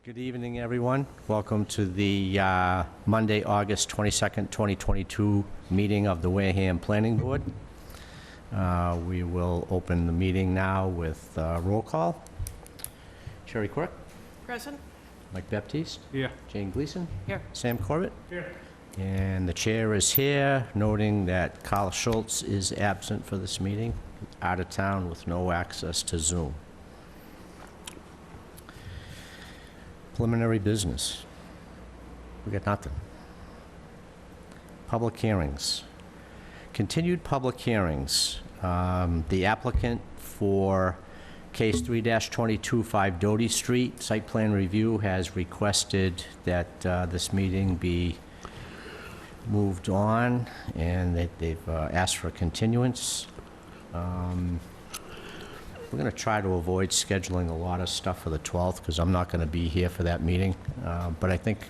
Good evening, everyone. Welcome to the Monday, August 22nd, 2022 meeting of the Wareham Planning Board. We will open the meeting now with roll call. Sherry Quirk. Present. Mike Baptiste. Here. Jane Gleason. Here. Sam Corbett. Here. And the chair is here, noting that Carl Schultz is absent for this meeting, out of town with no access to Zoom. Preliminary business. We got nothing. Public hearings. Continued public hearings. The applicant for case 3-22 5 Doty Street, site plan review, has requested that this meeting be moved on, and that they've asked for a continuance. We're going to try to avoid scheduling a lot of stuff for the 12th, because I'm not going to be here for that meeting. But I think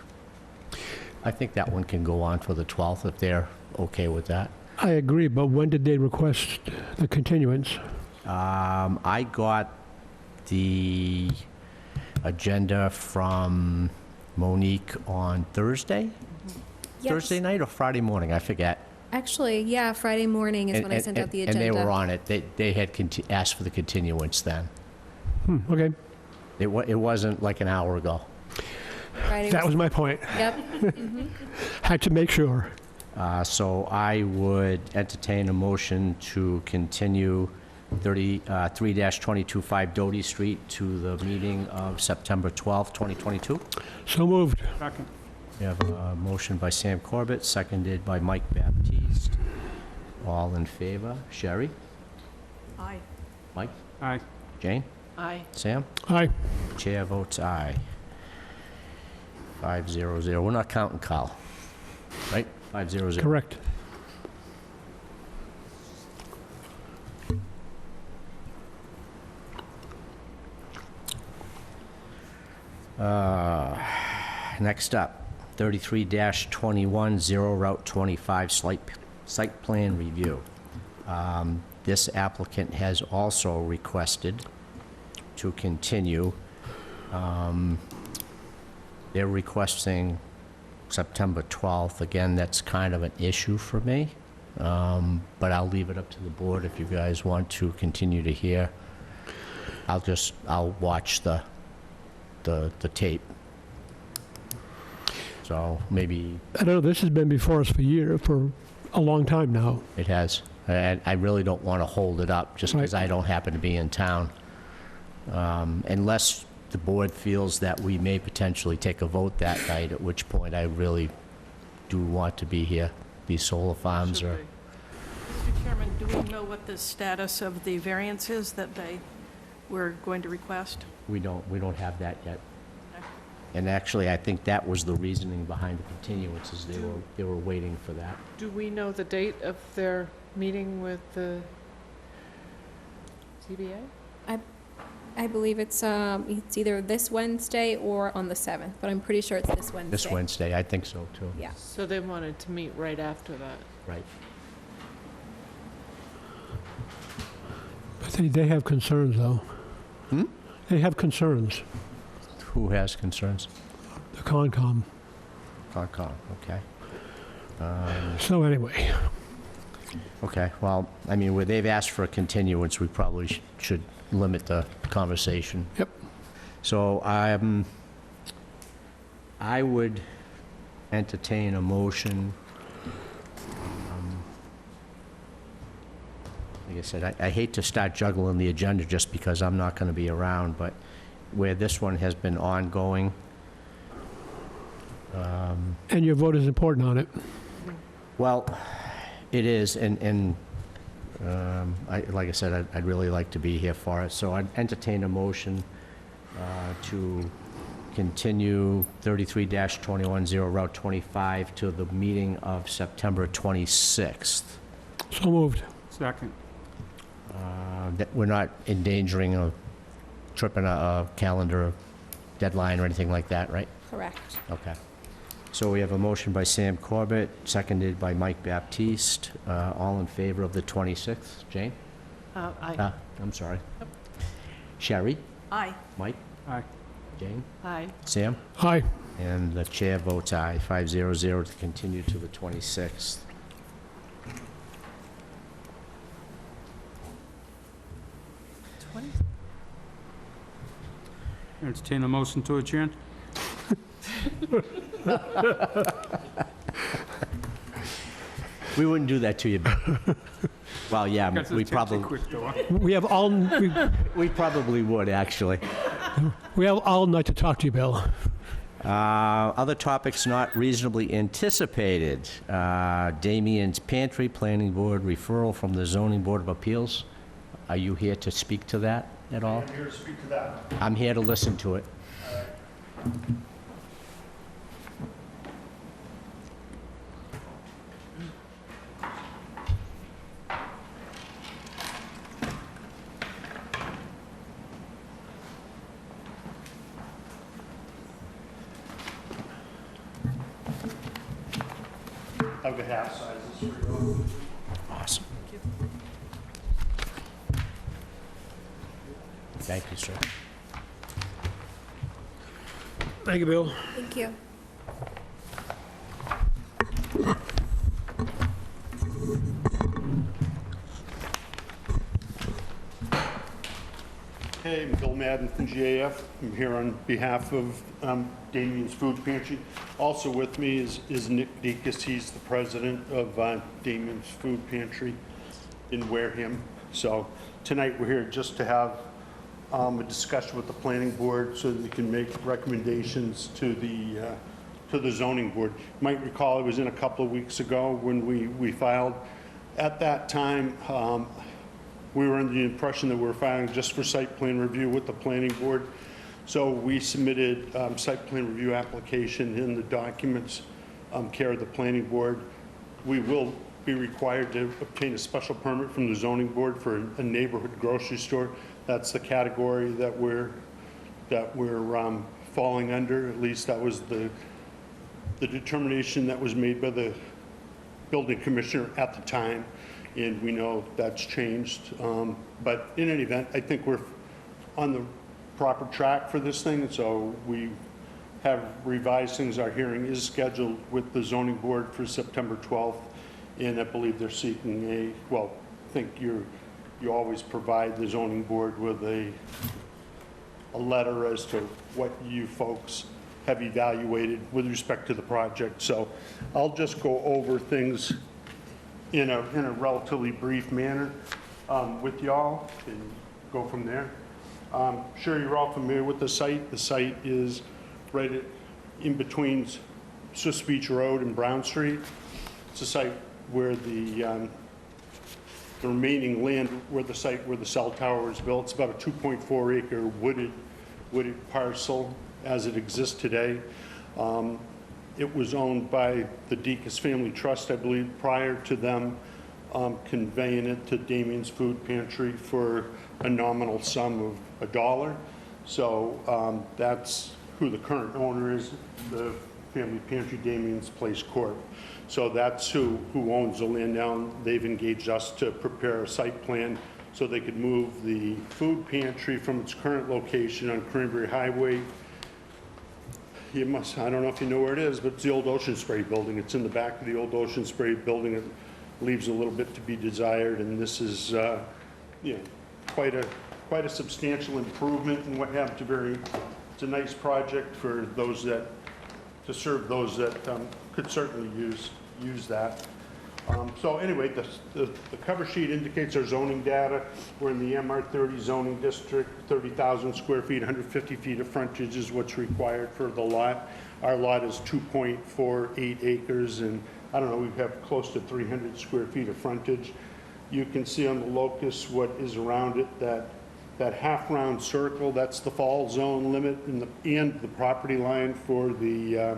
that one can go on for the 12th, if they're okay with that. I agree, but when did they request the continuance? I got the agenda from Monique on Thursday? Yes. Thursday night or Friday morning, I forget. Actually, yeah, Friday morning is when I sent out the agenda. And they were on it. They had asked for the continuance then. Okay, It wasn't like an hour ago. Friday that was my point. Yep. Had to make sure. So I would entertain a motion to continue 3-22 5 Doty Street to the meeting of September 12th, 2022. So moved. Second. We have a motion by Sam Corbett, seconded by Mike Baptiste. All in favor? Sherry? Aye. Mike? Aye. Jane? Aye. Sam? Aye. Chair votes aye. 500. We're not counting Carl, right? 500. Correct. Next up, 33-21 Zero Route 25 site plan review. This applicant has also requested to continue. They're requesting September 12th. Again, that's kind of an issue for me, but I'll leave it up to the board if you guys want to continue to hear. I'll watch the tape. So maybe I don't know, this has been before us for a long time now. it has. I really don't want to hold it up just because I don't happen to be in town. Unless the board feels that we may potentially take a vote that night, at which point I really do want to be here. These solar farms are... Mr. Chairman, do we know what the status of the variance is that they were going to request? We don't have that yet. And actually, I think that was the reasoning behind the continuance, is they were waiting for that. Do we know the date of their meeting with the ZBA? I believe it's either this Wednesday or on the 7th, but I'm pretty sure it's this Wednesday. This Wednesday, I think so, too. Yeah. So they wanted to meet right after that. Right. But they have concerns, though. Hmm? They have concerns, Who has concerns? the Concom. Concom, okay. So anyway, Okay, well, I mean, where they've asked for a continuance, we probably should limit the conversation. Yep. So I would entertain a motion. Like I said, I hate to start juggling the agenda just because I'm not going to be around, but where this one has been ongoing, and your vote is important on it. well, it is, and like I said, I'd really like to be here for it. So I'd entertain a motion to continue 33-21 Zero Route 25 to the meeting of September 26th. So moved. Second. That we're not endangering a tripping a calendar deadline or anything like that, right? Correct. Okay. So we have a motion by Sam Corbett, seconded by Mike Baptiste. All in favor of the 26th? Jane? Aye. I'm sorry. Sherry? Aye. Mike? Aye. Jane? Aye. Sam? Aye. And the chair votes aye, 500 to continue to the 26th. Entertain a motion to adjourn? We wouldn't do that to you. Well, yeah, Guess we it's tipsy probably, quick, though, huh? We have all, we probably would, actually. we have all night to talk to you, Bill. Other topics not reasonably anticipated. Damien's Pantry, Planning Board referral from the Zoning Board of Appeals. Are you here to speak to that at all? I'm here to speak to that. I'm here to listen to it. I've got half sizes for you. Awesome. Thank you, sir. Thank you, Bill. Thank you. Hey, I'm Bill Madden from GAF. I'm here on behalf of Damien's Food Pantry. Also with me is Nick Deacus. He's the president of Damien's Food Pantry in Wareham. So tonight we're here just to have a discussion with the planning board so that we can make recommendations to the zoning board. You might recall it was in a couple of weeks ago when we filed. At that time, we were under the impression that we were filing just for site plan review with the planning board. So we submitted site plan review application in the documents care of the planning board. We will be required to obtain a special permit from the zoning board for a neighborhood grocery store. That's the category that we're falling under. At least that was the determination that was made by the building commissioner at the time. And we know that's changed. But in any event, I think we're on the proper track for this thing. So we have revised things. Our hearing is scheduled with the zoning board for September 12th. And I believe they're seeking well, I think you always provide the zoning board with a letter as to what you folks have evaluated with respect to the project. So I'll just go over things in a relatively brief manner with y'all and go from there. Sure you're all familiar with the site. The site is right in between Swiss Beach Road and Brown Street. It's a site where the remaining land where the cell tower was built. It's about a 2.4 acre wooded parcel as it exists today. It was owned by the Deacus Family Trust, I believe, prior to them conveying it to Damien's Food Pantry for a nominal sum of $1. So that's who the current owner is, the Family Pantry Damien's Place Corp. So that's who owns the land now. They've engaged us to prepare a site plan so they could move the food pantry from its current location on Cranberry Highway. I don't know if you know where it is, but it's the old Ocean Spray building. It's in the back of the old Ocean Spray building. It leaves a little bit to be desired, and this is, quite a substantial improvement in what have to it's a nice project for those that, to serve those that could certainly use that. So anyway, the cover sheet indicates our zoning data. We're in the MR30 zoning district, 30,000 square feet, 150 feet of frontage is what's required for the lot. Our lot is 2.48 acres, and I don't know, we have close to 300 square feet of frontage. You can see on the locus what is around it, that half-round circle, that's the fall zone limit and the property line for the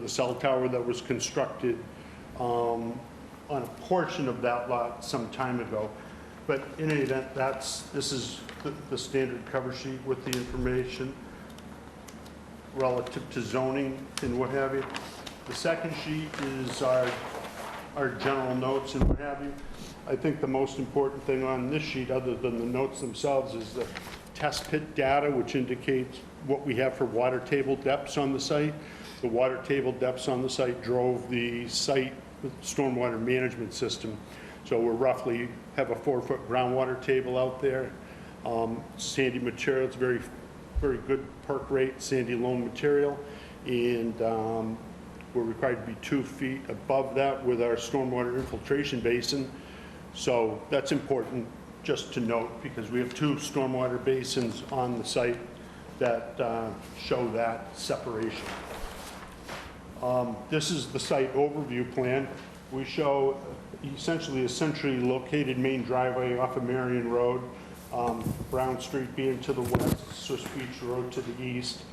cell tower that was constructed on a portion of that lot some time ago. But in any event, this is the standard cover sheet with the information relative to zoning and what have you. The second sheet is our general notes and what have you. I think the most important thing on this sheet, other than the notes themselves, is the test pit data, which indicates what we have for water table depths on the site. The water table depths on the site drove the site stormwater management system. So we're roughly have a 4-foot groundwater table out there. Sandy material, it's very, very good perk rate, sandy loam material. And we're required to be 2 feet above that with our stormwater infiltration basin. So that's important just to note, because we have 2 stormwater basins on the site that show that separation. This is the site overview plan. We show essentially a centrally located main driveway off of Marion Road, Brown Street being to the west, Swiss Beach Road to the east.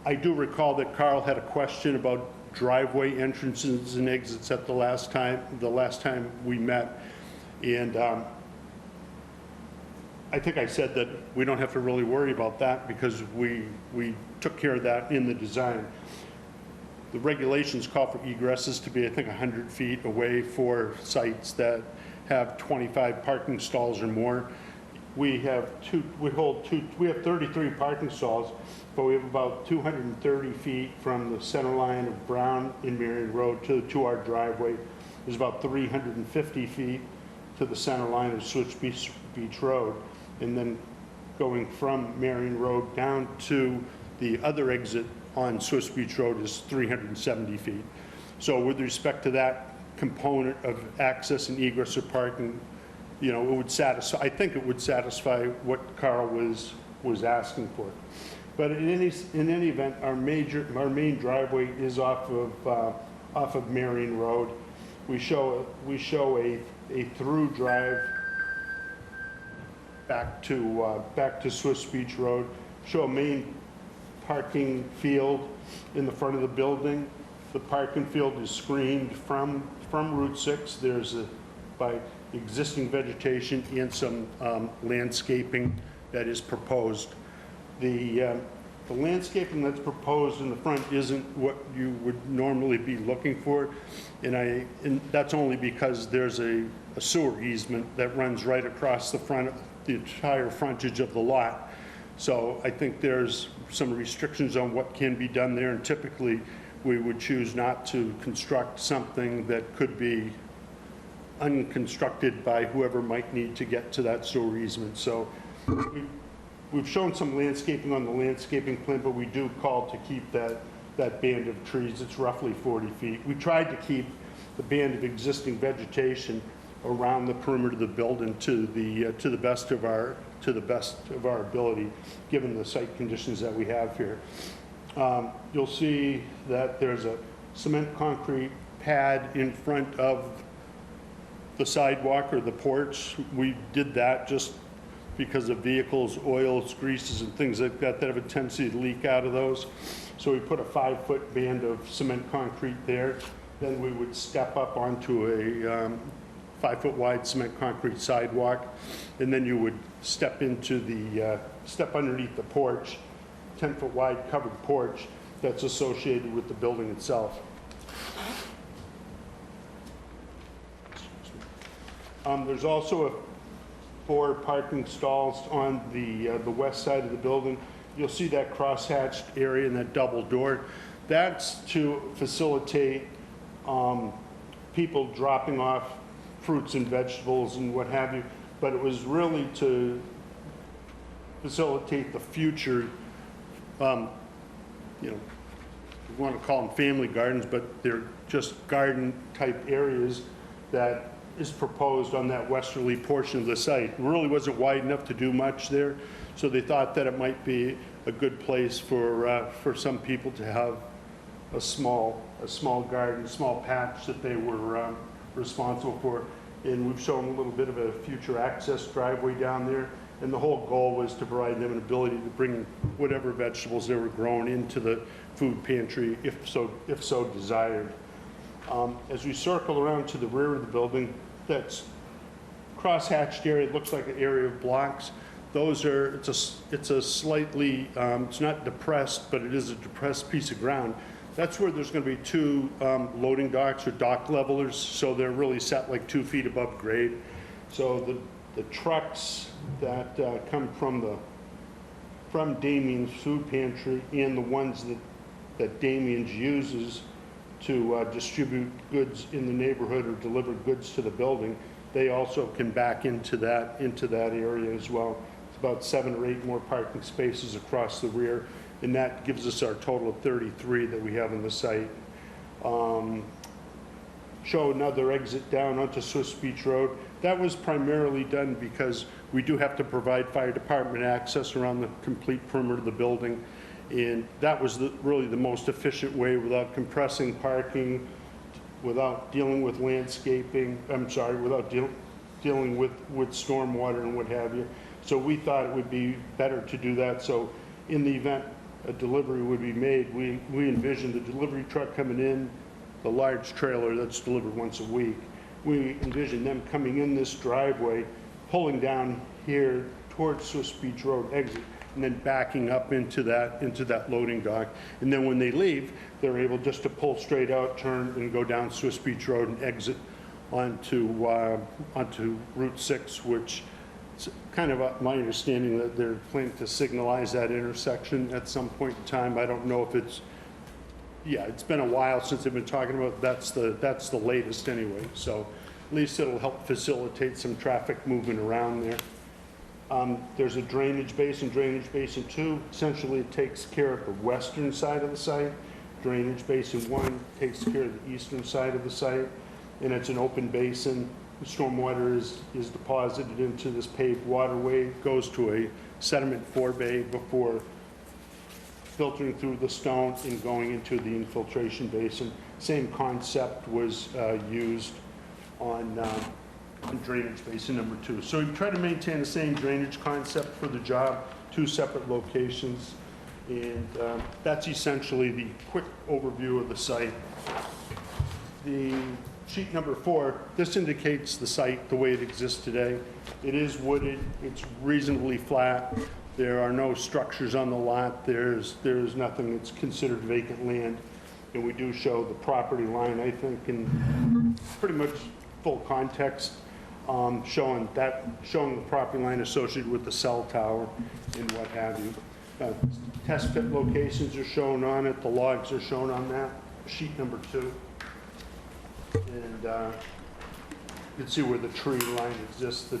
I do recall that Carl had a question about driveway entrances and exits at the last time we met. And I think I said that we don't have to really worry about that because we took care of that in the design. The regulations call for egresses to be, I think, 100 feet away for sites that have 25 parking stalls or more. We have 33 parking stalls, but we have about 230 feet from the center line of Brown and Marion Road to our driveway. There's about 350 feet to the center line of Swiss Beach Road. And then going from Marion Road down to the other exit on Swiss Beach Road is 370 feet. So with respect to that component of access and egress or parking, you know, it would satisfy, I think it would satisfy what Carl was asking for. But in any event, our main driveway is off of Marion Road. We show a through drive back to Swiss Beach Road. Show a main parking field in the front of the building. The parking field is screened from Route 6. There's by existing vegetation and some landscaping that is proposed. The landscaping that's proposed in the front isn't what you would normally be looking for, and that's only because there's a sewer easement that runs right across the front, the entire frontage of the lot. So I think there's some restrictions on what can be done there, and typically we would choose not to construct something that could be unconstructed by whoever might need to get to that sewer easement. So we've shown some landscaping on the landscaping plan, but we do call to keep that band of trees. It's roughly 40 feet. We tried to keep the band of existing vegetation around the perimeter of the building to the best of our ability, given the site conditions that we have here. You'll see that there's a cement concrete pad in front of the sidewalk or the porch. We did that just because of vehicles, oils, greases, and things like that that have a tendency to leak out of those. So we put a 5-foot band of cement concrete there. Then we would step up onto a 5-foot wide cement concrete sidewalk, and then you would step into step underneath the porch, 10-foot wide covered porch that's associated with the building itself. There's also 4 parking stalls on the west side of the building. You'll see that crosshatched area and that double door. That's to facilitate people dropping off fruits and vegetables and what have you, but it was really to facilitate the future, you know, we want to call them family gardens, but they're just garden type areas that is proposed on that westerly portion of the site. It really wasn't wide enough to do much there, so they thought that it might be a good place for some people to have a small garden, small patch that they were responsible for. And we've shown a little bit of a future access driveway down there, and the whole goal was to provide them an ability to bring whatever vegetables they were growing into the food pantry if so desired. As we circle around to the rear of the building, that's cross-hatched area. It looks like an area of blocks. Those are, it's a slightly, it's not depressed, but it is a depressed piece of ground. That's where there's going to be 2 loading docks or dock levelers, so they're really set like 2 feet above grade. So the trucks that come from from Damien's Food Pantry and the ones that Damien's uses to distribute goods in the neighborhood or deliver goods to the building, they also can back into that area as well. It's about 7 or 8 more parking spaces across the rear, and that gives us our total of 33 that we have on the site. Show another exit down onto Swiss Beach Road. That was primarily done because we do have to provide fire department access around the complete perimeter of the building, and that was really the most efficient way without compressing parking, without dealing with landscaping, without dealing with stormwater and what have you. So we thought it would be better to do that. So in the event a delivery would be made, we envisioned the delivery truck coming in, the large trailer that's delivered once a week. We envisioned them coming in this driveway, pulling down here towards Swiss Beach Road exit, and then backing up into that loading dock. And then when they leave, they're able just to pull straight out, turn, and go down Swiss Beach Road and exit onto Route 6, which is kind of my understanding that they're planning to signalize that intersection at some point in time. I don't know if it's been a while since they've been talking about, that's the latest anyway. So at least it'll help facilitate some traffic moving around there. There's a drainage basin 2. Essentially, it takes care of the western side of the site. Drainage basin 1 takes care of the eastern side of the site, and it's an open basin. The stormwater is deposited into this paved waterway, goes to a sediment forebay before filtering through the stone and going into the infiltration basin. Same concept was used on drainage basin number 2. So we try to maintain the same drainage concept for the job, 2 separate locations, and that's essentially the quick overview of the site. The sheet number 4, this indicates the site the way it exists today. It is wooded, it's reasonably flat. There are no structures on the lot. There's nothing that's considered vacant land. And we do show the property line, I think, in pretty much full context, showing the property line associated with the cell tower and what have you. Test pit locations are shown on it. The logs are shown on that, sheet number 2. And you can see where the tree line exists. The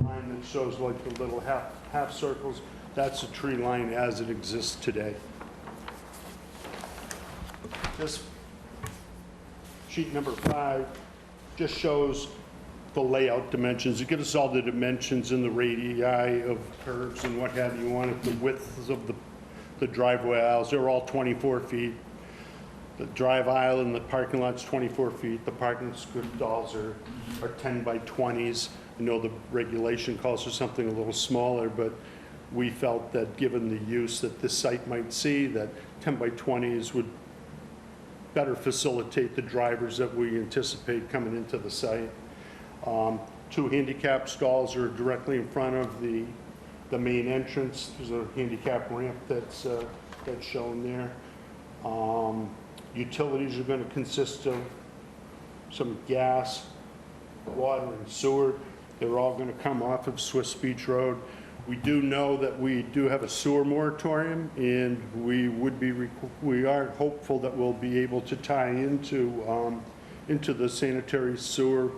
line that shows like the little half circles, that's the tree line as it exists today. This sheet number 5 just shows the layout dimensions. It gives us all the dimensions and the radii of curves and what have you on it, the widths of the driveway aisles. They're all 24 feet. The drive aisle in the parking lot's 24 feet. The parking stalls are 10 by 20s. I know the regulation calls for something a little smaller, but we felt that given the use that this site might see, that 10 by 20s would better facilitate the drivers that we anticipate coming into the site. 2 handicap stalls are directly in front of the main entrance. There's a handicap ramp that's shown there. Utilities are going to consist of some gas, water, and sewer. They're all going to come off of Swiss Beach Road. We do know that we do have a sewer moratorium, and we are hopeful that we'll be able to tie into the sanitary sewer.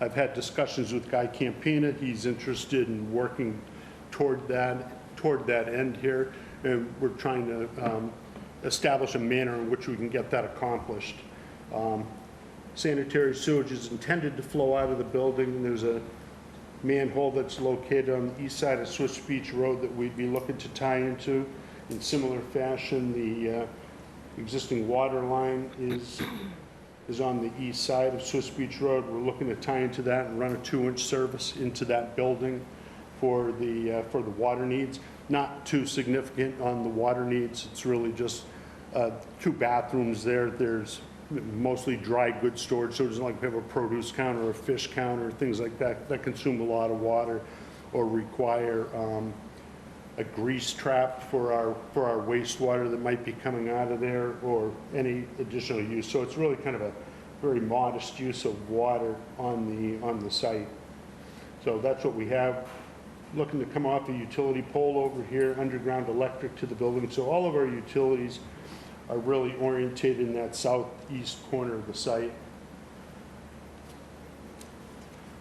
I've had discussions with Guy Campina. He's interested in working toward that end here, and we're trying to establish a manner in which we can get that accomplished. Sanitary sewage is intended to flow out of the building. There's a manhole that's located on the east side of Swiss Beach Road that we'd be looking to tie into. In similar fashion, the existing water line is on the east side of Swiss Beach Road. We're looking to tie into that and run a 2-inch service into that building for the water needs. Not too significant on the water needs. It's really just 2 bathrooms there. There's mostly dry goods storage, so it doesn't like we have a produce counter or a fish counter, things like that, that consume a lot of water or require a grease trap for our wastewater that might be coming out of there, or any additional use. So it's really kind of a very modest use of water on the site. So that's what we have. looking to come off a utility pole over here, underground electric to the building. So all of our utilities are really oriented in that southeast corner of the site.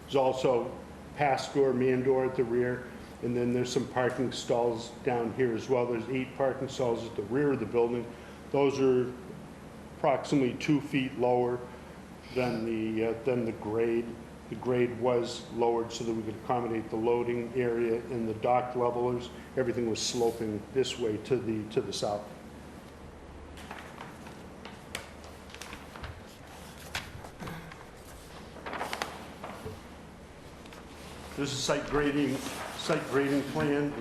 There's also pass door, man door at the rear, and then there's some parking stalls down here as well. There's 8 parking stalls at the rear of the building. Those are approximately 2 feet lower than the grade. The grade was lowered so that we could accommodate the loading area and the dock levelers. Everything was sloping this way to the south. This is site grading plan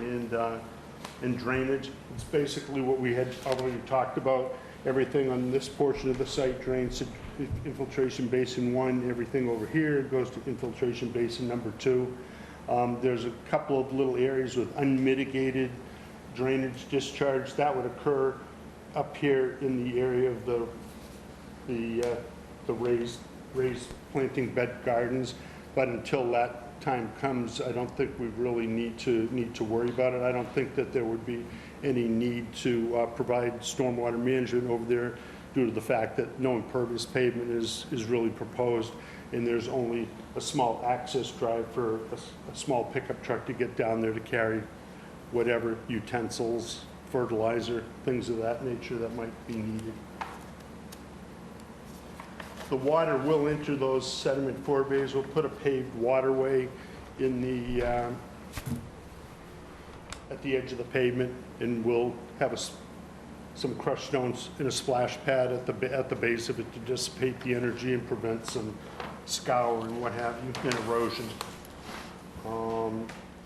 and drainage. It's basically what we had already talked about. Everything on this portion of the site drains to infiltration basin 1. Everything over here goes to infiltration basin number 2. There's a couple of little areas with unmitigated drainage discharge that would occur up here in the area of the raised planting bed gardens. But until that time comes, I don't think we really need to worry about it. I don't think that there would be any need to provide stormwater management over there due to the fact that no impervious pavement is really proposed, and there's only a small access drive for a small pickup truck to get down there to carry whatever utensils, fertilizer, things of that nature that might be needed. The water will enter those sediment forebays. We'll put a paved waterway in the at the edge of the pavement, and we'll have some crushed stones and a splash pad at the base of it to dissipate the energy and prevent some scour and what have you, and erosion.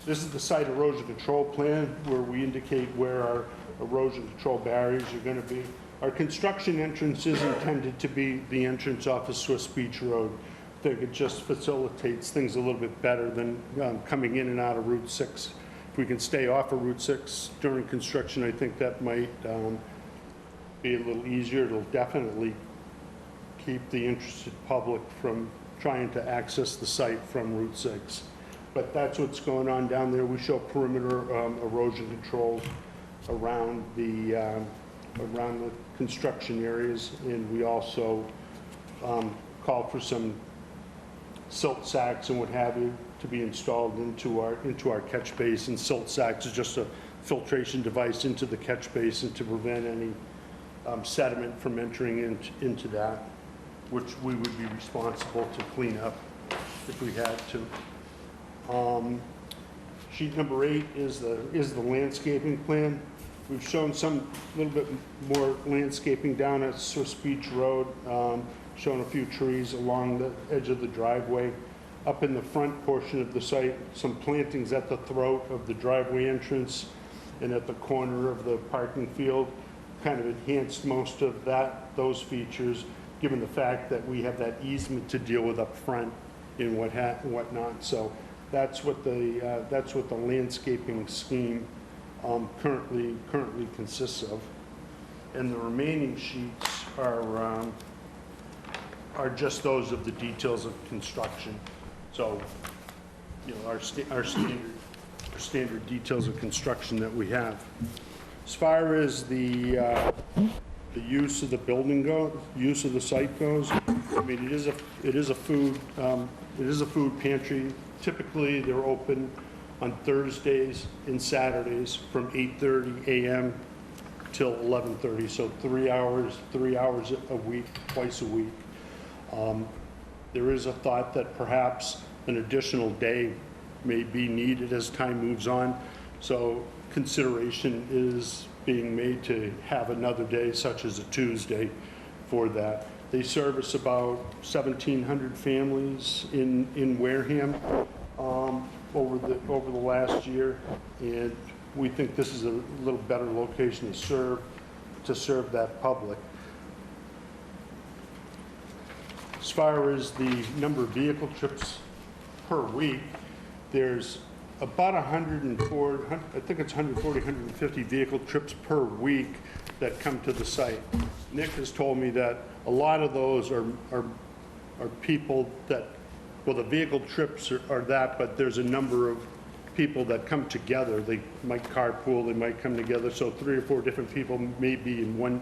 This is the site erosion control plan where we indicate where our erosion control barriers are going to be. Our construction entrance is intended to be the entrance off of Swiss Beach Road. I think it just facilitates things a little bit better than coming in and out of Route 6. If we can stay off of Route 6 during construction, I think that might be a little easier. It'll definitely keep the interested public from trying to access the site from Route 6. But that's what's going on down there. We show perimeter erosion controls around the construction areas, and we also call for some silt sacks and what have you to be installed into our catch basin. Silt sacks is just a filtration device into the catch basin to prevent any sediment from entering into that, which we would be responsible to clean up if we had to. Sheet number 8 is the landscaping plan. We've shown some little bit more landscaping down at Swiss Beach Road, shown a few trees along the edge of the driveway. Up in the front portion of the site, some plantings at the throat of the driveway entrance and at the corner of the parking field kind of enhanced most of those features, given the fact that we have that easement to deal with up front and whatnot. So that's what the landscaping scheme currently consists of. And the remaining sheets are just those of the details of construction. So, you know, our standard details of construction that we have. As far as the use of the building use of the site goes, I mean, it is a food pantry. Typically, they're open on Thursdays and Saturdays from 8:30 a.m. till 11:30, so 3 hours a week, twice a week. There is a thought that perhaps an additional day may be needed as time moves on, so consideration is being made to have another day, such as a Tuesday, for that. They service about 1,700 families in Wareham over the last year, and we think this is a little better location to serve that public. As far as the number of vehicle trips per week, there's about 140, 150 vehicle trips per week that come to the site. Nick has told me that a lot of those are people that, well, the vehicle trips are that, but there's a number of people that come together. They might carpool, they might come together, so 3 or 4 different people may be in one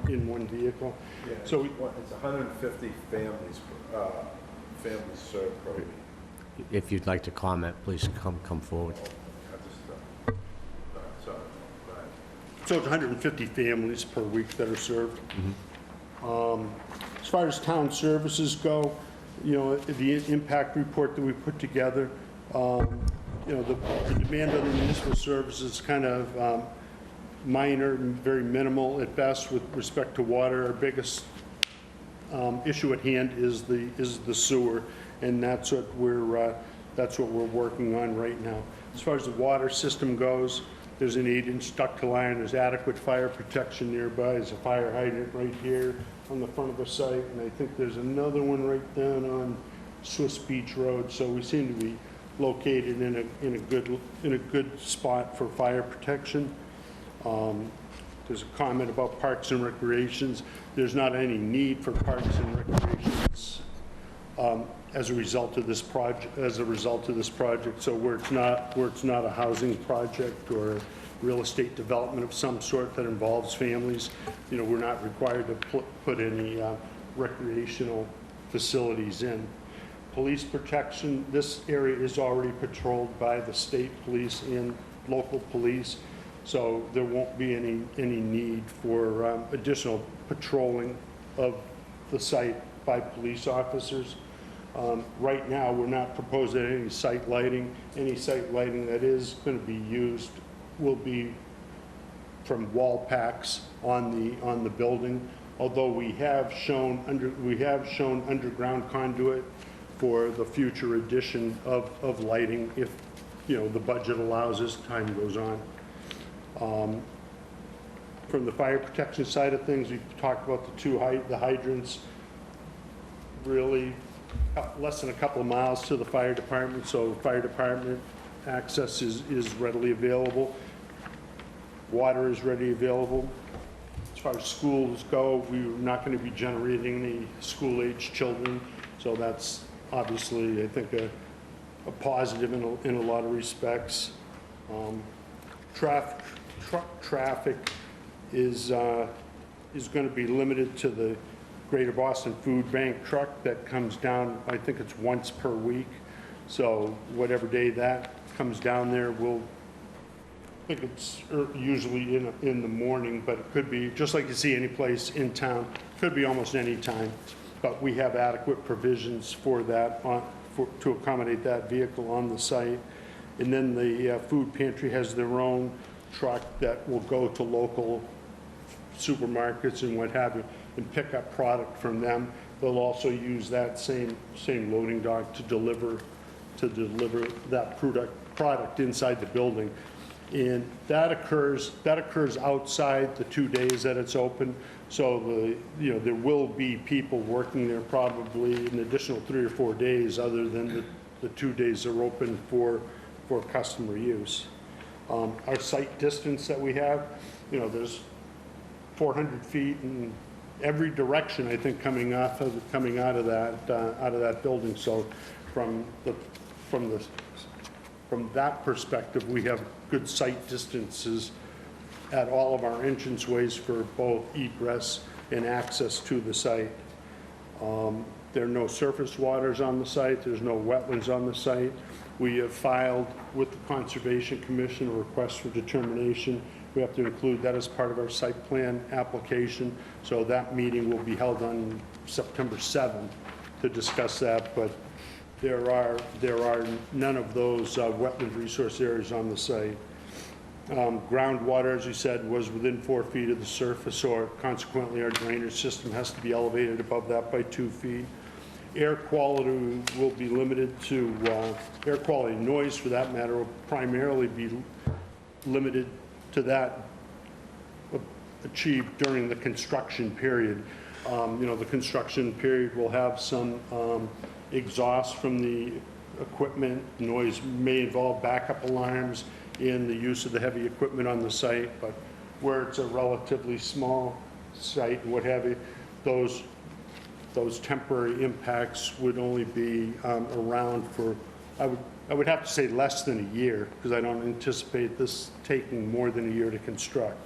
vehicle. Yeah, So it's 150 families, families served per week. If you'd like to comment, please come forward. Sorry, right. So it's 150 families per week that are served. As far as town services go, you know, the impact report that we put together, you know, the demand on the municipal services is kind of minor and very minimal at best with respect to water. Our biggest issue at hand is the sewer, and that's what we're working on right now. As far as the water system goes, there's an 8-inch ductile iron, there's adequate fire protection nearby, there's a fire hydrant right here on the front of the site, and I think there's another one right down on Swiss Beach Road, so we seem to be located in a good spot for fire protection. There's a comment about parks and recreations. There's not any need for parks and recreations as a result of this project. So where it's not a housing project or real estate development of some sort that involves families, you know, we're not required to put any recreational facilities in. Police protection, this area is already patrolled by the state police and local police, so there won't be any need for additional patrolling of the site by police officers. Right now, we're not proposing any site lighting. Any site lighting that is going to be used will be from wall packs on the building, although we have shown underground conduit for the future addition of lighting if, you know, the budget allows as time goes on. From the fire protection side of things, we've talked about the hydrants, really less than a couple of miles to the fire department, so fire department access is readily available. Water is readily available. As far as schools go, we're not going to be generating any school-age children, so that's obviously, I think, a positive in a lot of respects. Traffic is going to be limited to the Greater Boston Food Bank truck that comes down, I think it's once per week. So whatever day that comes down there, I think it's usually in the morning, but it could be, just like you see any place in town, could be almost any time. But we have adequate provisions for that, to accommodate that vehicle on the site. And then the food pantry has their own truck that will go to local supermarkets and what have you and pick up product from them. They'll also use that same loading dock to deliver that product inside the building. And that occurs outside the 2 days that it's open. So there will be people working there probably an additional 3 or 4 days other than the 2 days are open for customer use. Our site distance that we have, you know, there's 400 feet in every direction, I think, coming out of that building. So from that perspective, we have good site distances at all of our entranceways for both egress and access to the site. There are no surface waters on the site. There's no wetlands on the site. We have filed with the Conservation Commission a request for determination. We have to include that as part of our site plan application. So that meeting will be held on September 7th to discuss that, but there are none of those wetland resource areas on the site. Groundwater, as you said, was within 4 feet of the surface, or consequently our drainage system has to be elevated above that by 2 feet. Air quality will be limited to, air quality and noise for that matter will primarily be limited to that achieved during the construction period. The construction period will have some exhaust from the equipment. Noise may involve backup alarms in the use of the heavy equipment on the site, but where it's a relatively small site and what have you, those temporary impacts would only be around for, I would have to say less than a year, because I don't anticipate this taking more than a year to construct.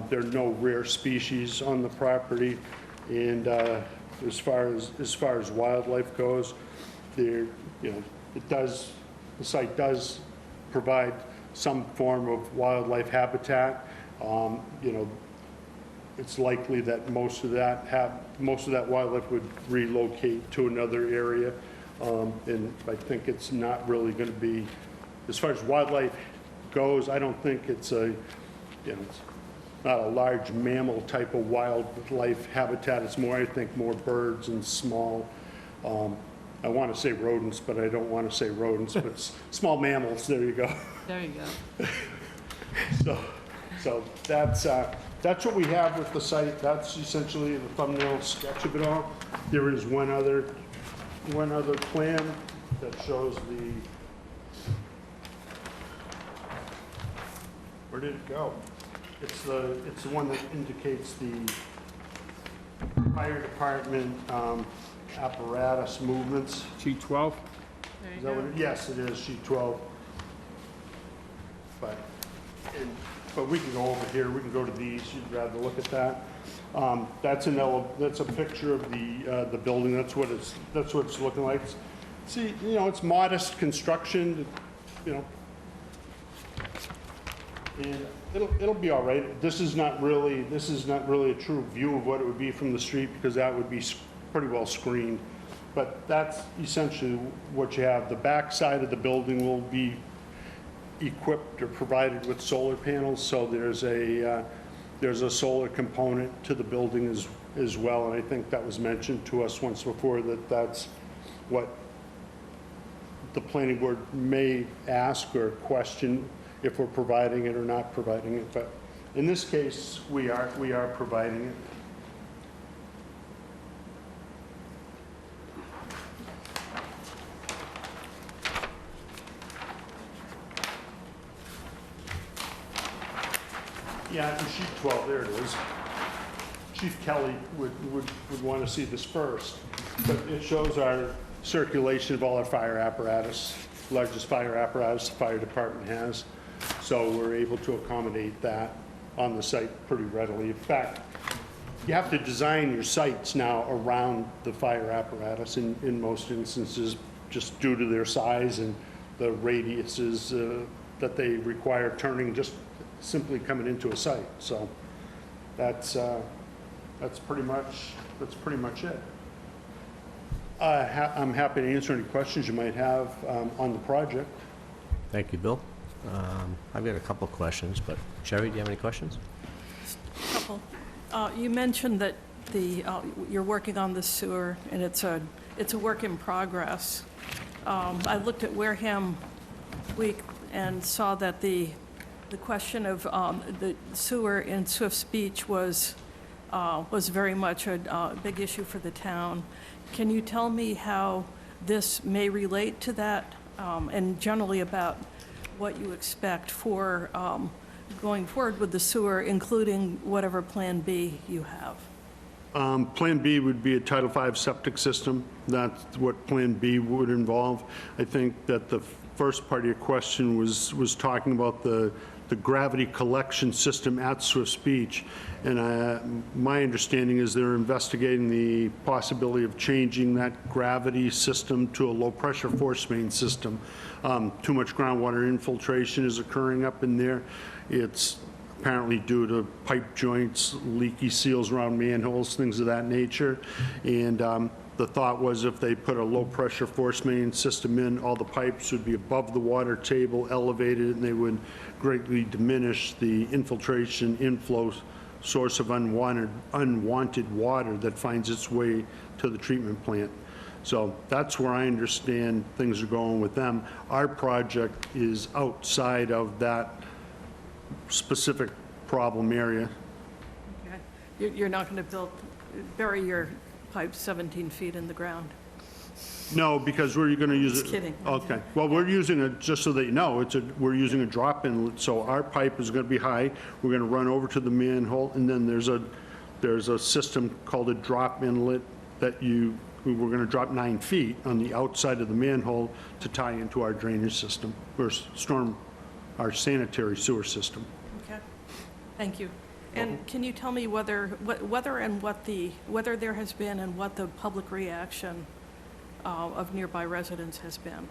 There are no rare species on the property, and as far as wildlife goes, there, the site does provide some form of wildlife habitat. It's likely that most of that wildlife would relocate to another area, and I think it's not really going to be, as far as wildlife goes, I don't think it's it's not a large mammal type of wildlife habitat. It's more, I think, more birds and small, I want to say rodents, but I don't want to say rodents, but small mammals, there you go. There you go. So that's what we have with the site. That's essentially the thumbnail sketch of it all. There is one other plan that shows where did it go? It's the one that indicates the fire department apparatus movements. Sheet 12? There you Is that go. what yes, it is, sheet 12. But we can go over here, we can go to these, you'd rather look at that. That's a picture of the building, that's what it's looking like. See, it's modest construction, and it'll be all right. This is not really a true view of what it would be from the street, because that would be pretty well screened. But that's essentially what you have. The back side of the building will be equipped or provided with solar panels, so there's a solar component to the building as well, and I think that was mentioned to us once before, that's what the planning board may ask or question, if we're providing it or not providing it. But in this case, we are providing it. Yeah, in sheet 12, there it is. Chief Kelly would want to see this first, but it shows our circulation of all our fire apparatus, largest fire apparatus the fire department has. So we're able to accommodate that on the site pretty readily. In fact, you have to design your sites now around the fire apparatus in most instances, just due to their size and the radiuses that they require turning just simply coming into a site. So that's pretty much it. I'm happy to answer any questions you might have on the project. Thank you, Bill. I've got a couple of questions, but Sherry, do you have any questions? Couple. You mentioned that you're working on the sewer, and it's a work in progress. I looked at Wareham Week and saw that the question of the sewer in Swift's Beach was very much a big issue for the town. Can you tell me how this may relate to that, and generally about what you expect for going forward with the sewer, including whatever Plan B you have? Plan B would be a Title V septic system. That's what Plan B would involve. I think that the first part of your question was talking about the gravity collection system at Swift's Beach. And my understanding is they're investigating the possibility of changing that gravity system to a low-pressure force main system. Too much groundwater infiltration is occurring up in there. It's apparently due to pipe joints, leaky seals around manholes, things of that nature. And the thought was if they put a low-pressure force main system in, all the pipes would be above the water table, elevated, and they would greatly diminish the infiltration inflow source of unwanted water that finds its way to the treatment plant. So that's where I understand things are going with them. Our project is outside of that specific problem area. Okay. You're not going to bury your pipe 17 feet in the ground? No, because we're going to use it. Just kidding. Okay. Well, we're using it, just so that you know, we're using a drop inlet, so our pipe is going to be high. We're going to run over to the manhole, and then there's a system called a drop inlet that you we were going to drop 9 feet on the outside of the manhole to tie into our drainage system, or our sanitary sewer system. Okay, thank you. And can you tell me whether there has been and what the public reaction of nearby residents has been?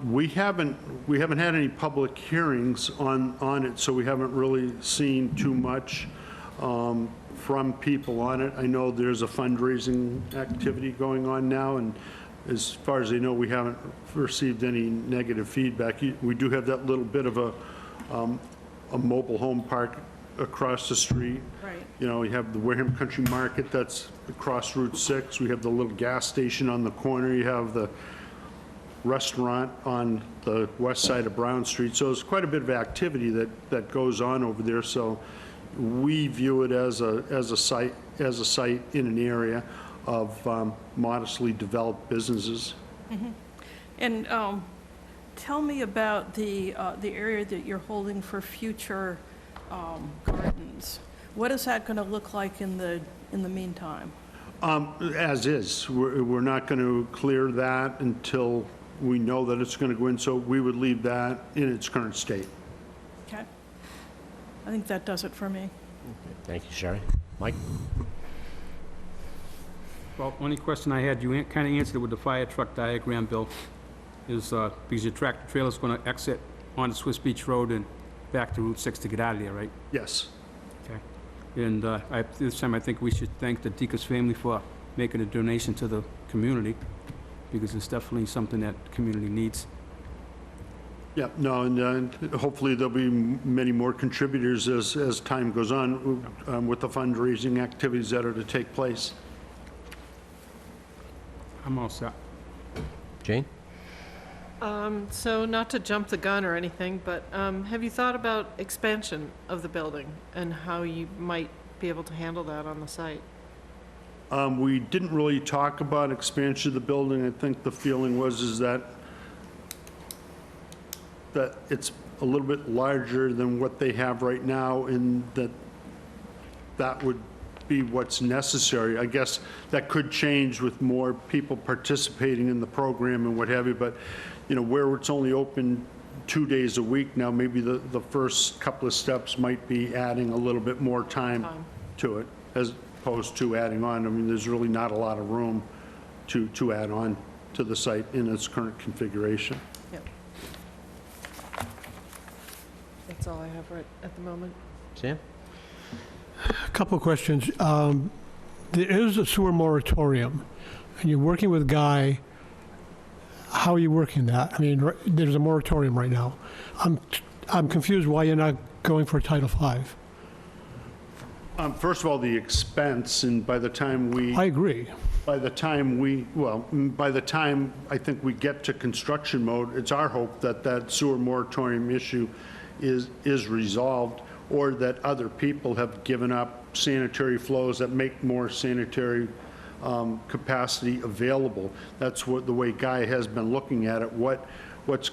We haven't had any public hearings on it, so we haven't really seen too much from people on it. I know there's a fundraising activity going on now, and as far as I know, we haven't received any negative feedback. We do have that little bit of a mobile home park across the street. Right. You know, we have the Wareham Country Market that's across Route 6. We have the little gas station on the corner. You have the restaurant on the west side of Brown Street. So there's quite a bit of activity that goes on over there. So we view it as a site in an area of modestly developed businesses. And tell me about the area that you're holding for future gardens. What is that going to look like in the meantime? As is. We're not going to clear that until we know that it's going to go in, so we would leave that in its current state. Okay. I think that does it for me. Thank you, Sherry. Mike? Well, only question I had, you kind of answered it with the fire truck diagram, Bill, is because your tractor trailer's going to exit onto Swiss Beach Road and back to Route 6 to get out of there, right? Yes. Okay. And this time, I think we should thank the Deacons family for making a donation to the community, because it's definitely something that the community needs. Yeah, no, and hopefully there'll be many more contributors as time goes on with the fundraising activities that are to take place. I'm all set. Jane? So not to jump the gun or anything, but have you thought about expansion of the building and how you might be able to handle that on the site? We didn't really talk about expansion of the building. I think the feeling is that it's a little bit larger than what they have right now, and that would be what's necessary. I guess that could change with more people participating in the program and what have you, but, you know, where it's only open 2 days a week now, maybe the first couple of steps might be adding a little bit more time to it, as opposed to adding on. I mean, there's really not a lot of room to add on to the site in its current configuration. Yep. That's all I have right at the moment. Sam? A couple of questions. There is a sewer moratorium, and you're working with Guy. How are you working that? I mean, there's a moratorium right now. I'm confused why you're not going for Title V. First of all, the expense, and by the time I agree. by the time I think we get to construction mode, it's our hope that that sewer moratorium issue is resolved, or that other people have given up sanitary flows that make more sanitary capacity available. That's what the way Guy has been looking at it. What's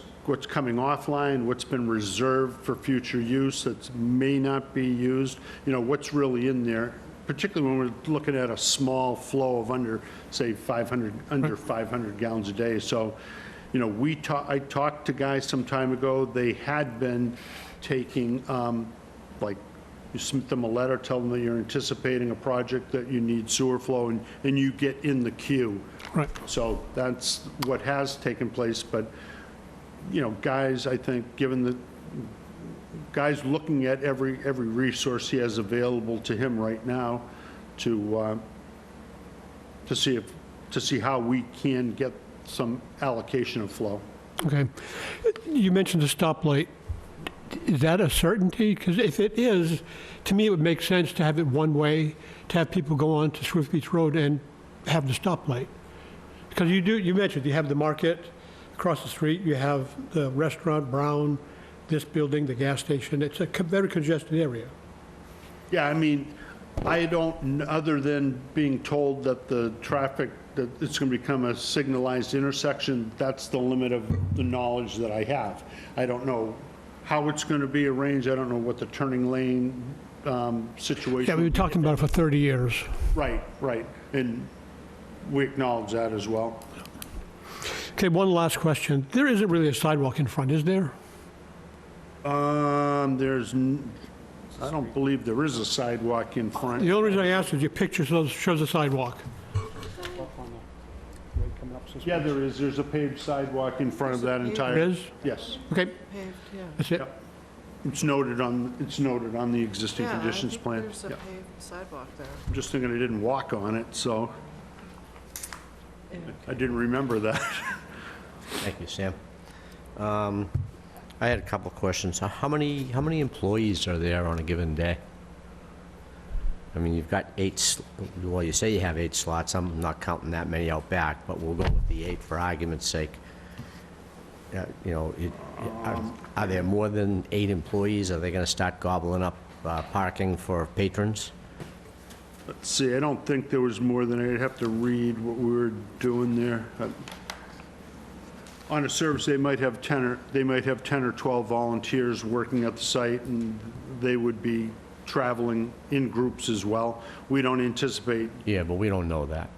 coming offline, what's been reserved for future use that may not be used, you know, what's really in there, particularly when we're looking at a small flow of under 500 gallons a day. So, you know, I talked to Guy some time ago. They had been taking, like, you submit them a letter, tell them that you're anticipating a project that you need sewer flow, and you get in the queue. Right. So that's what has taken place, but, you know, Guy's, I think, Guy's looking at every resource he has available to him right now to see how we can get some allocation of flow. Okay. You mentioned the stoplight. Is that a certainty? Because if it is, to me, it would make sense to have it one way, to have people go on to Swift Beach Road and have the stoplight. Because you mentioned you have the market across the street, you have the restaurant, Brown, this building, the gas station. It's a very congested area. Yeah, I mean, I don't, other than being told that the traffic, that it's going to become a signalized intersection, that's the limit of the knowledge that I have. I don't know how it's going to be arranged. I don't know what the turning lane situation. Yeah, we've been talking about it for 30 years. Right. And we acknowledge that as well. Okay, one last question. There isn't really a sidewalk in front, is there? I don't believe there is a sidewalk in front. The only reason I asked is your picture shows a sidewalk. Yeah, there is. There's a paved sidewalk in front of that There entire. is? Yes. Okay, Paved, yeah. that's it. It's noted on the existing Yeah, I conditions think plan. there's a Yeah. paved sidewalk there. I'm just thinking I didn't walk on it, so I didn't remember that. Thank you, Sam. I had a couple of questions. How many employees are there on a given day? I mean, you've got well, you say you have 8 slots. I'm not counting that many out back, but we'll go with the 8 for argument's sake. You know, are there more than 8 employees? Are they going to start gobbling up parking for patrons? Let's see, I don't think there was more than, I'd have to read what we were doing there. On a service, they might have 10 or 12 volunteers working at the site, and they would be traveling in groups as well. We don't anticipate, Yeah, but we don't know that.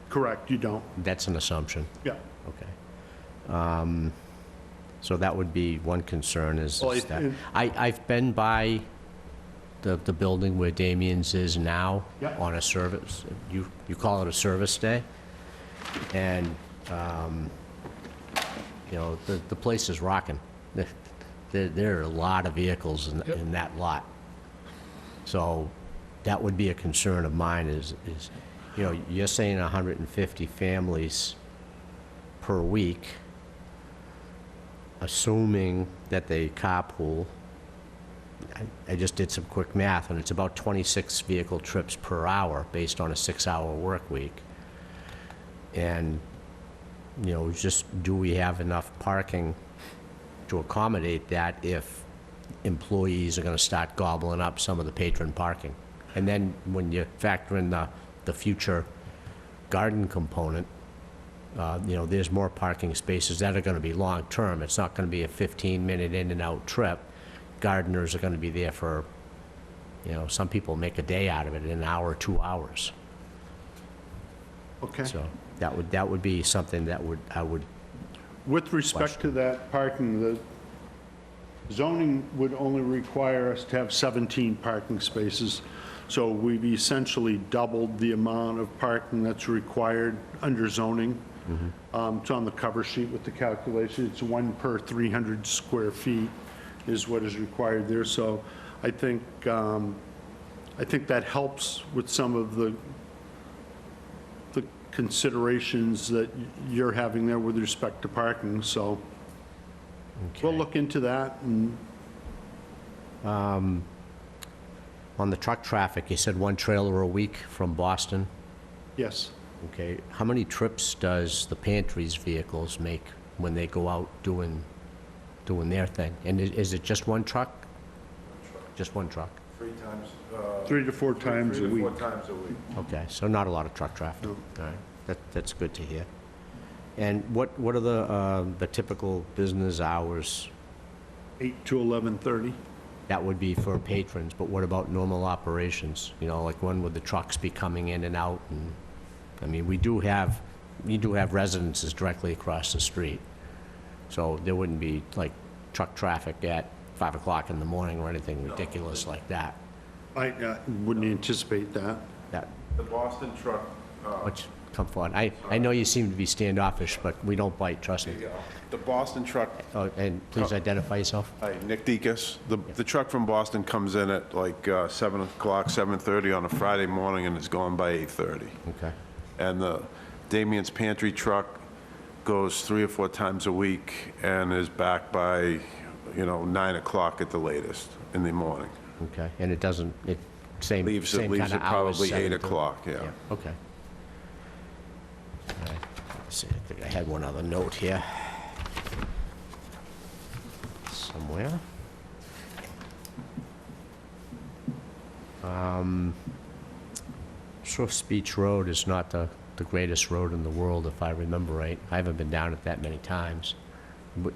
correct, you don't. That's an assumption. Yeah. Okay. So that would be one concern is Well, that. I've been by the building where Damien's is now Yeah. on a service, you call it a service day? And, you know, the place is rocking. There are a lot of vehicles in that lot. So that would be a concern of mine is, you know, you're saying 150 families per week, assuming that they carpool. I just did some quick math, and it's about 26 vehicle trips per hour based on a 6-hour work week. And, you know, just do we have enough parking to accommodate that if employees are going to start gobbling up some of the patron parking? And then when you factor in the future garden component, you know, there's more parking spaces that are going to be long-term. It's not going to be a 15-minute in and out trip. Gardeners are going to be there for, you know, some people make a day out of it in an hour, 2 hours. Okay. So that would be something that I would, With respect to that parking, the zoning would only require us to have 17 parking spaces. So we've essentially doubled the amount of parking that's required under zoning. It's on the cover sheet with the calculation. It's 1 per 300 square feet is what is required there. So I think that helps with some of the considerations that you're having there with respect to parking. So we'll look into that. And on the truck traffic, you said 1 trailer a week from Boston. yes, Okay, how many trips does the pantry's vehicles make when they go out doing their thing? And is it just 1 truck? Just 1 truck? 3 times. 3 to 4 times a 3 to week. 4 times a week. Okay, so not a lot of truck traffic. No. All right, that's good to hear. And what are the typical business hours? 8 to 11:30. That would be for patrons, but what about normal operations? You know, like when would the trucks be coming in and out? And, I mean, you do have residences directly across the street. So there wouldn't be like truck traffic at 5 o'clock in the morning or anything ridiculous like that. I wouldn't anticipate that. That, The Boston truck, which, come forward. I know you seem to be standoffish, but we don't bite, trust me. the Boston truck, Oh, and please identify yourself. hi, Nick Deacus. The truck from Boston comes in at like 7 o'clock, 7:30 on a Friday morning, and is gone by 8:30. Okay. And the Damien's Pantry truck goes 3 or 4 times a week and is back by, 9 o'clock at the latest in the morning. Okay, and it doesn't, same Leaves kind of at hours, probably 7 8 to- o'clock, yeah. Okay. All right. Let's see, I think I had one other note here. Somewhere. Swift Beach Road is not the greatest road in the world, if I remember right. I haven't been down it that many times.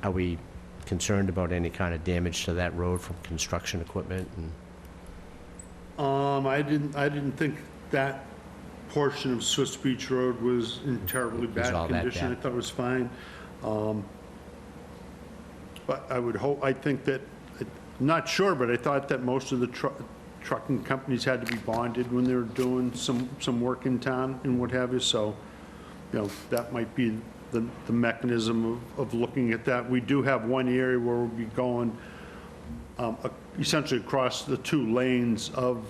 Are we concerned about any kind of damage to that road from construction equipment? And I didn't think that portion of Swiss Beach Road was in terribly Was bad all that condition. I bad? thought it was fine. But I would hope, I think that, I'm not sure, but I thought that most of the trucking companies had to be bonded when they were doing some work in town and what have you, so, you know, that might be the mechanism of looking at that. We do have one area where we'll be going essentially across the 2 lanes of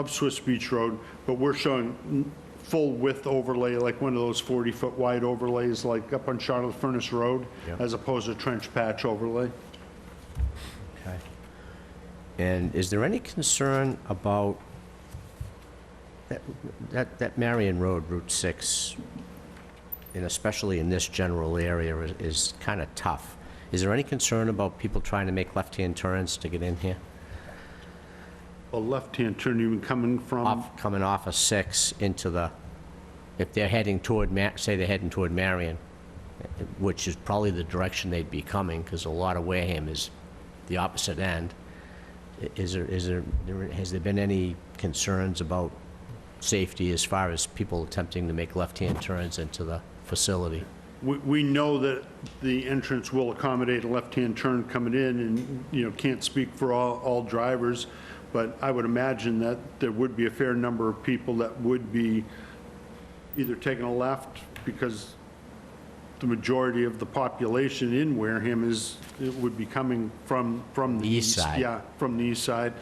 Swiss Beach Road, but we're showing full width overlay, like one of those 40-foot wide overlays, like up on Charlotte Furnace Road, Yep. as opposed to trench patch overlay. Okay. And is there any concern about that Marion Road, Route 6, and especially in this general area, is kind of tough? Is there any concern about people trying to make left-hand turns to get in here? A left-hand turn, even coming from, Coming off of 6 into the, if they're heading toward, say they're heading toward Marion, which is probably the direction they'd be coming, because a lot of Wareham is the opposite end. Has there been any concerns about safety as far as people attempting to make left-hand turns into the facility? we know that the entrance will accommodate a left-hand turn coming in, and, you know, can't speak for all drivers, but I would imagine that there would be a fair number of people that would be either taking a left, because the majority of the population in Wareham it would be coming from the East side. Yeah, from the east side,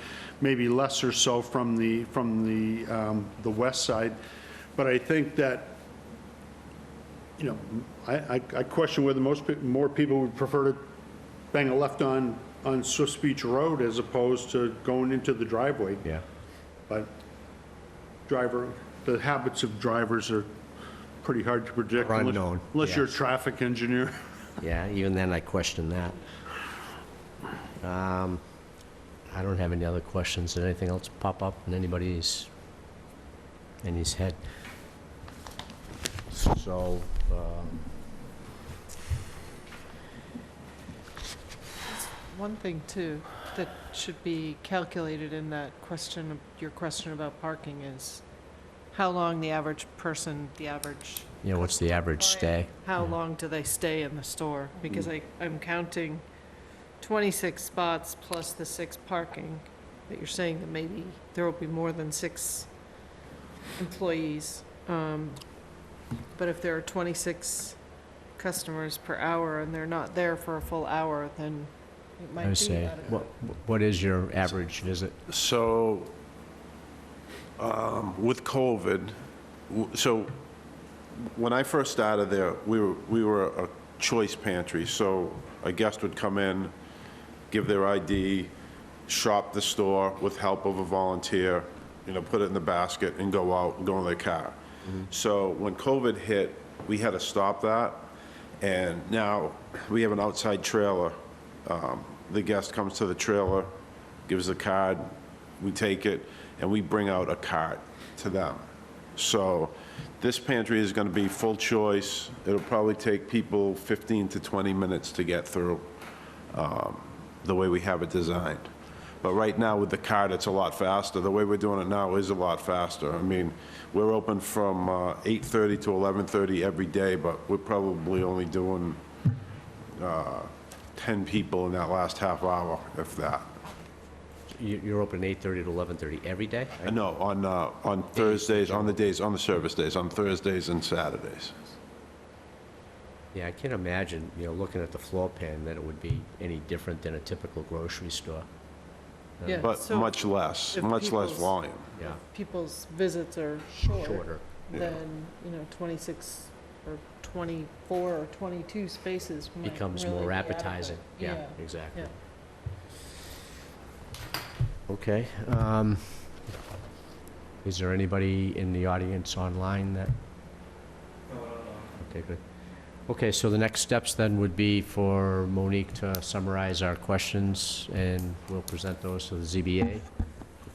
maybe lesser so from the west side. But I think that, you know, I question whether more people would prefer to bang a left on Swiss Beach Road as opposed to going into the driveway. Yeah. But the habits of drivers are pretty hard to predict. Are unknown, Unless you're a yes. traffic engineer. Yeah, even then I question that. I don't have any other questions. Did anything else pop up in anybody's head? So, One thing too, that should be calculated in that question, your question about parking is how long the average person, the average, you know, what's the average stay? how long do they stay in the store? Because I'm counting 26 spots plus the 6 parking, that you're saying that maybe there will be more than 6 employees. But if there are 26 customers per hour and they're not there for a full hour, then it might I be say, adequate. what is your average visit? So, with COVID, so when I first started there, we were a choice pantry. So a guest would come in, give their ID, shop the store with help of a volunteer, you know, put it in the basket and go out and go in their car. So when COVID hit, we had to stop that. And now we have an outside trailer. The guest comes to the trailer, gives the card, we take it, and we bring out a cart to them. So this pantry is going to be full choice. It'll probably take people 15 to 20 minutes to get through the way we have it designed. But right now with the cart, it's a lot faster. The way we're doing it now is a lot faster. I mean, we're open from 8:30 to 11:30 every day, but we're probably only doing 10 people in that last half hour, if that. You're open 8:30 to 11:30 every day? No, on Thursdays, on the service days, on Thursdays and Saturdays. Yeah, I can't imagine, you know, looking at the floor plan, that it would be any different than a typical grocery store. Yeah, But so much less if volume. Yeah, people's visits are short, shorter. then, 26 or 24 or 22 spaces might Becomes really more be appetizing. adequate. Yeah, exactly. yeah. Okay. Is there anybody in the audience online that? Okay, good. Okay, so the next steps then would be for Monique to summarize our questions, and we'll present those to the ZBA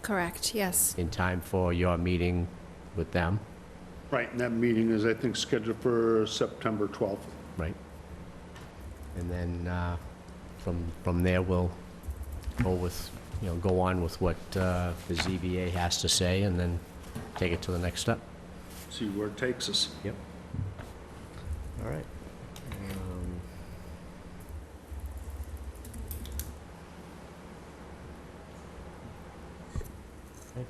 Correct, yes. in time for your meeting with them, Right, and that meeting is, I think, scheduled for September 12th. right? And then from there, we'll go on with what the ZBA has to say, and then take it to the next step. See where it takes us. Yep. All right. Okay.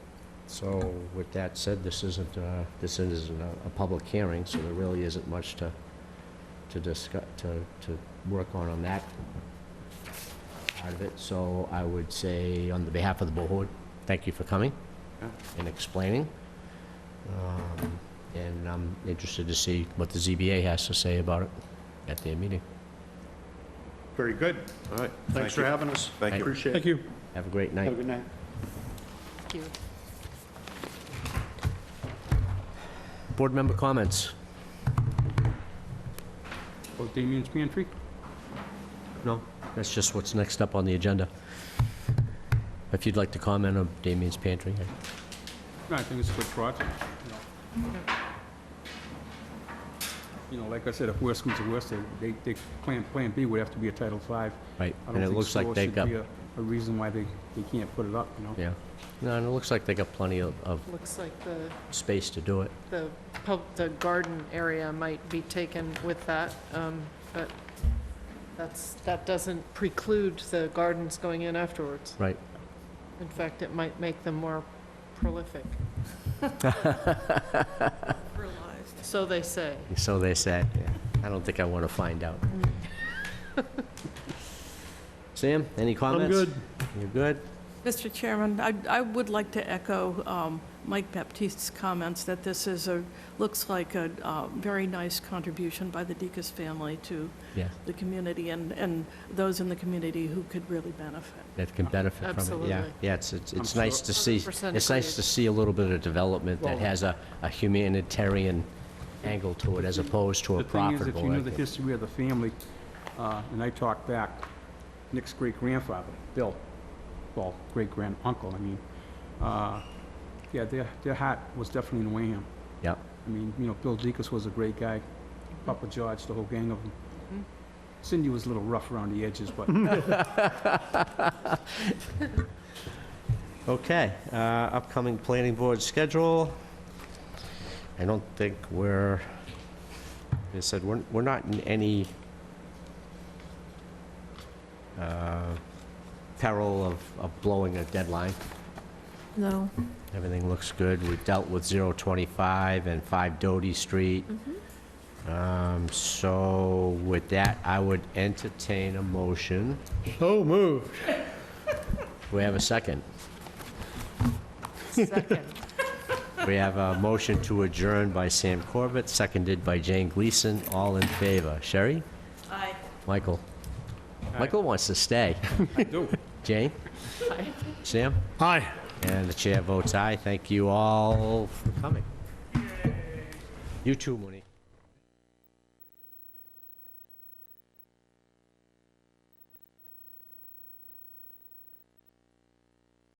So with that said, this isn't a public hearing, so there really isn't much to discuss, to work on that part of it. So I would say, on the behalf of the board, thank you for coming and explaining. And I'm interested to see what the ZBA has to say about it at their meeting. Very good. All right. Thanks for having us. Thank you. Appreciate Thank it. you. Have a great night. Have a good night. Thank you. Board member comments? Oh, Damien's Pantry? No, that's just what's next up on the agenda. If you'd like to comment on Damien's Pantry. No, I think it's a good project. You know, like I said, if worst comes to worst, they Plan B would have to be a Title V. Right, I and don't it think looks like solar they should got, be a reason why they can't put it up, you know? yeah. No, and it looks like they got plenty of Looks like space to do it. the garden area might be taken with that, but that doesn't preclude the gardens going in afterwards. Right. In fact, it might make them more prolific. Realized. So they say. So they said, yeah. I don't think I want to find out. Sam, any comments? good. You're good? Mr. Chairman, I would like to echo Mike Baptiste's comments that this looks like a very nice contribution by the Deacon family to Yeah, the community and those in the community who could really benefit. that can benefit from it, yeah. Absolutely. Yeah, it's I'm nice sure- to see, 100% it's nice to see a little bit of development that Well- has a humanitarian angle to it as opposed to a The thing is, if profitable. you knew the activity. history of the family, and I talked back, Nick's great-grandfather, Bill, well, great-grand-uncle, I mean, yeah, their heart was definitely in Wareham. Yep. I mean, you know, Bill Deacus was a great guy, Papa George, the whole gang of them. Mhm. Cindy was a little rough around the edges, but Okay, upcoming planning board schedule. I don't think we're, they said, we're not in any peril of blowing a deadline. No. Everything looks good. We dealt with 025 and 5 Doty Street. So with that, I would entertain a motion. So moved. We have a second. Second. We have a motion to adjourn by Sam Corbett, seconded by Jane Gleason. All in favor. Sherry? Aye. Michael? Michael wants to stay. I do. Jane? Aye. Sam? Aye. And the chair votes aye. Thank you all for coming. You too, Monique.